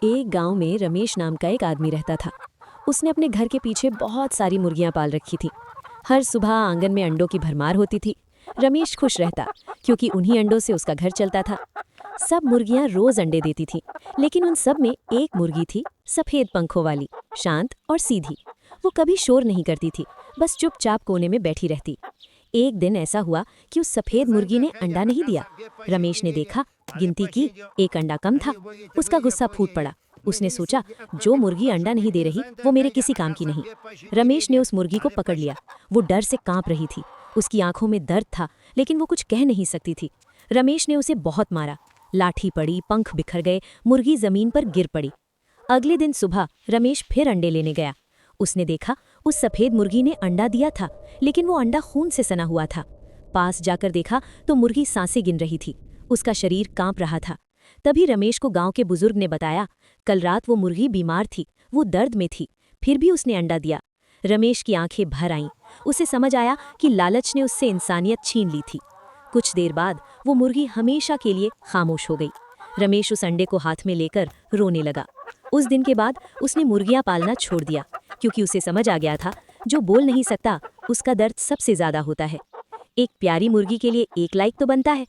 एक गांव में रमेश नाम का एक आदमी रहता था। उसने अपने घर के पीछे बहुत सारी मुर्गियां पाल रखी थीं। हर सुबह आंगन में अंडों की भरमार होती थी। रमेश खुश रहता क्योंकि उन्हीं अंडों से उसका घर चलता था। सब मुर्गियां रोज अंडे देती थीं, लेकिन उन सब में एक मुर्गी थी, सफेद पंखों वाली, शांत और सीधी। वो कभी शोर नहीं करती थी, बस चुपचाप कोने में बैठी रहती। एक दिन ऐसा हुआ कि उस सफेद मुर्गी ने अंडा नहीं दिया। रमेश ने देखा, गिनती की, एक अंडा कम था। उसका गुस्सा फूट पड़ा। उसने सोचा, जो मुर्गी अंडा नहीं दे रही वो मेरे किसी काम की नहीं। रमेश ने उस मुर्गी को पकड़ लिया। वो डर से कांप रही थी। उसकी आंखों में दर्द था, लेकिन वो कुछ कह नहीं सकती थी। रमेश ने उसे बहुत मारा। लाठी पड़ी, पंख बिखर गए, मुर्गी जमीन पर गिर पड़ी। अगले दिन सुबह रमेश फिर अंडे लेने गया। उसने देखा, उस सफेद मुर्गी ने अंडा दिया था, लेकिन वो अंडा खून से सना हुआ था। पास जाकर देखा तो मुर्गी सांसें गिन रही थी। उसका शरीर कांप रहा था। तभी रमेश को गांव के बुजुर्ग ने बताया, कल रात वो मुर्गी बीमार थी, वो दर्द में थी, फिर भी उसने अंडा दिया। रमेश की आंखें भर आईं। उसे समझ आया कि लालच ने उससे इंसानियत छीन ली थी। कुछ देर बाद वो मुर्गी हमेशा के लिए खामोश हो गई। रमेश उस अंडे को हाथ में लेकर रोने लगा। उस दिन के बाद उसने मुर्गियां पालना छोड़ दिया, क्योंकि उसे समझ आ गया था, जो बोल नहीं सकता उसका दर्द सबसे ज्यादा होता है। एक प्यारी मुर्गी के लिए एक लाइक तो बनता है।